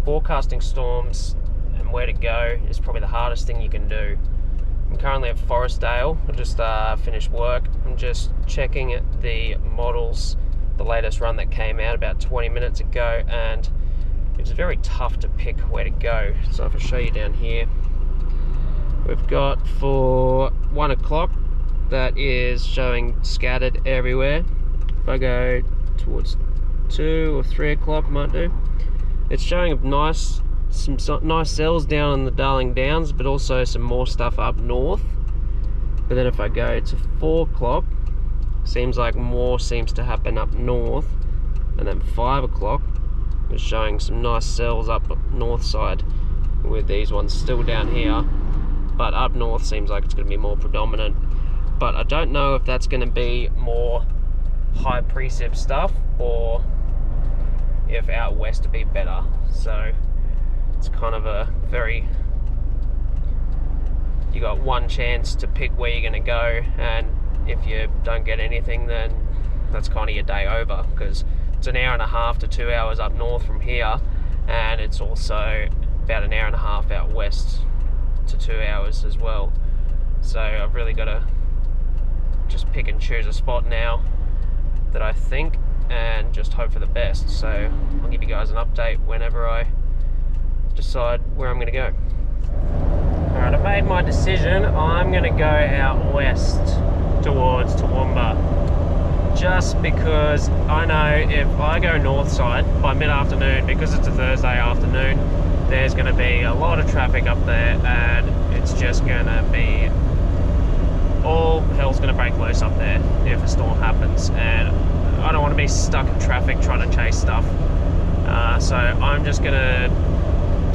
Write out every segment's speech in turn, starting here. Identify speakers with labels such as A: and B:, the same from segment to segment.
A: forecasting storms and where to go is probably the hardest thing you can do. I'm currently at Forestdale. I just finished work. I'm just checking at the models, the latest run that came out about 20 minutes ago, and it's very tough to pick where to go. So if I show you down here, we've got for 1 o'clock, that is showing scattered everywhere. If I go towards 2 or 3 o'clock, I might do. It's showing some nice cells down in the Darling Downs, but also some more stuff up north. But then if I go to 4 o'clock, seems like more seems to happen up north. And then 5 o'clock is showing some nice cells up north side, with these ones still down here. But up north seems like it's going to be more predominant. But I don't know if that's going to be more high precip stuff or if out west would be better. So it's kind of a very, you got one chance to pick where you're going to go, and if you don't get anything, then that's kind of your day over, because it's an hour and a half to 2 hours up north from here, and it's also about an hour and a half out west to 2 hours as well. So I've really got to just pick and choose a spot now that I think, and just hope for the best. So I'll give you guys an update whenever I decide where I'm going to go. Alright, I've made my decision. I'm going to go out west towards Toowoomba, just because I know if I go north side by mid-afternoon, because it's a Thursday afternoon, there's going to be a lot of traffic up there, and it's just going to be all hell's going to break loose up there if a storm happens, and I don't want to be stuck in traffic trying to chase stuff. So I'm just going to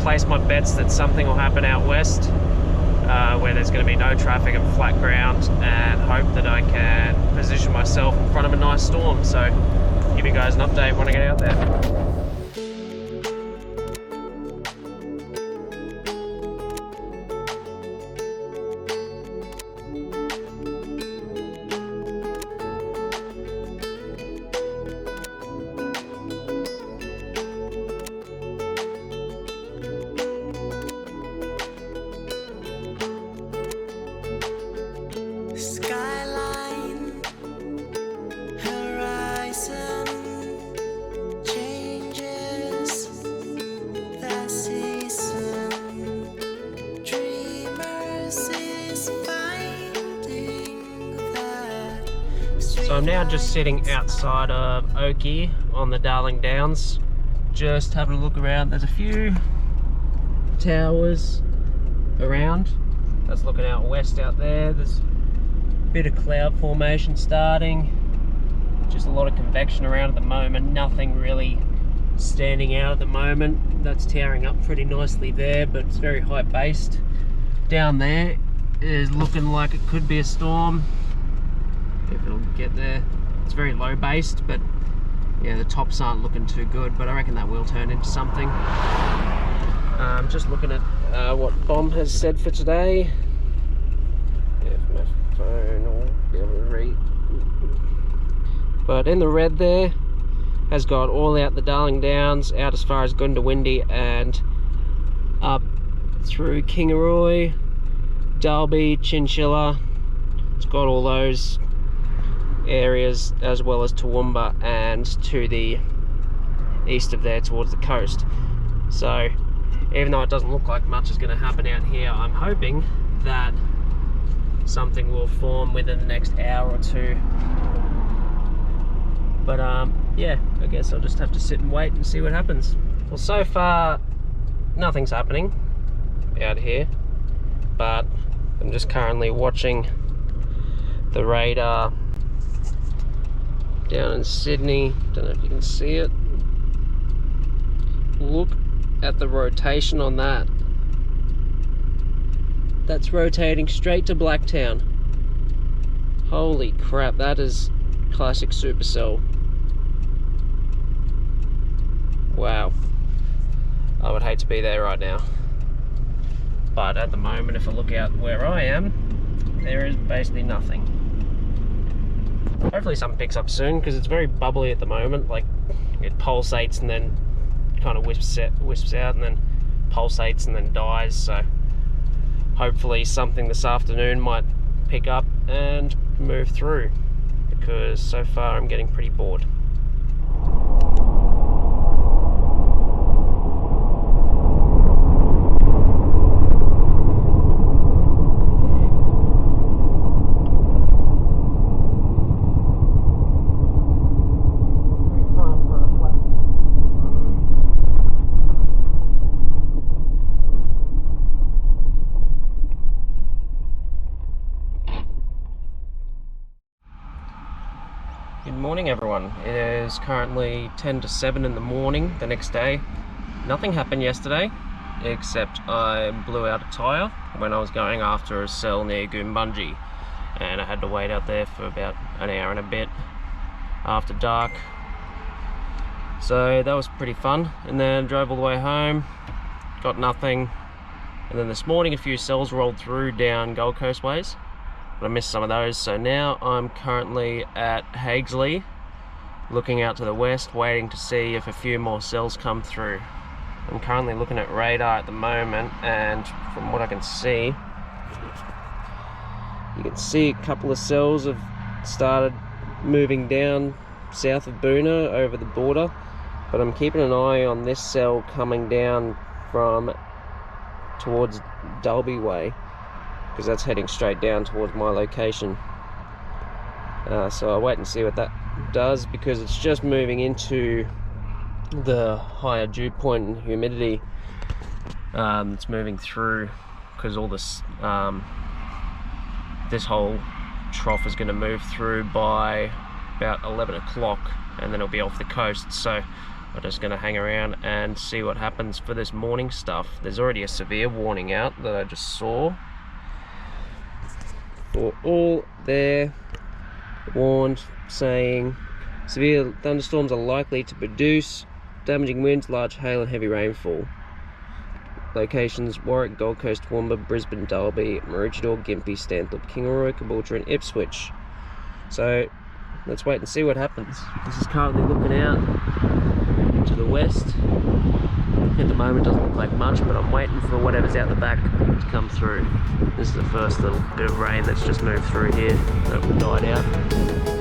A: place my bets that something will happen out west, where there's going to be no traffic and flat ground, and hope that I can position myself in front of a nice storm. So give you guys an update when I get out there.
B: Skyline, horizon changes the season. Dreamers is finding that.
A: So I'm now just sitting outside of Oakey on the Darling Downs, just having a look around. There's a few towers around. That's looking out west out there. There's bit of cloud formation starting, just a lot of convection around at the moment, nothing really standing out at the moment. That's towering up pretty nicely there, but it's very high based. Down there is looking like it could be a storm, if it'll get there. It's very low based, but yeah, the tops aren't looking too good, but I reckon that will turn into something. Just looking at what BOM has said for today. Phone or be able to read, but in the red there has got all out the Darling Downs, out as far as Goondiwindi and up through Kingaroy, Dalby, Chinchilla. It's got all those areas, as well as Toowoomba and to the east of there towards the coast. So even though it doesn't look like much is going to happen out here, I'm hoping that something will form within the next hour or two. But yeah, I guess I'll just have to sit and wait and see what happens. Well, so far nothing's happening out here, but I'm just currently watching the radar down in Sydney. Don't know if you can see it. Look at the rotation on that. That's rotating straight to Blacktown. Holy crap, that is classic supercell. Wow. I would hate to be there right now. But at the moment, if I look out where I am, there is basically nothing. Hopefully something picks up soon, because it's very bubbly at the moment. Like, it pulsates and then kind of wisps out and then pulsates and then dies. So hopefully something this afternoon might pick up and move through, because so far I'm getting pretty bored. Good morning, everyone. It is currently 10 to 7 in the morning the next day. Nothing happened yesterday, except I blew out a tyre when I was going after a cell near Goombungee, and I had to wait out there for about an hour and a bit after dark. So that was pretty fun, and then drove all the way home, got nothing, and then this morning a few cells rolled through down Gold Coast ways. But I missed some of those, so now I'm currently at Hagesley, looking out to the west, waiting to see if a few more cells come through. I'm currently looking at radar at the moment, and from what I can see, you can see a couple of cells have started moving down south of Boonah over the border, but I'm keeping an eye on this cell coming down from towards Dalby Way, because that's heading straight down towards my location. So I'll wait and see what that does, because it's just moving into the higher dew point and humidity. It's moving through, because all this this whole trough is going to move through by about 11 o'clock, and then it'll be off the coast. So I'm just going to hang around and see what happens for this morning stuff. There's already a severe warning out that I just saw. For all there, warned, saying severe thunderstorms are likely to produce damaging winds, large hail and heavy rainfall. Locations: Warwick, Gold Coast, Toowoomba, Brisbane, Dalby, Maroochydore, Gympie, Stanthorpe, Kingaroy, Caboolture and Ipswich. So let's wait and see what happens. This is currently looking out to the west. At the moment doesn't look like much, but I'm waiting for whatever's out the back to come through. This is the first little bit of rain that's just moved through here that died out.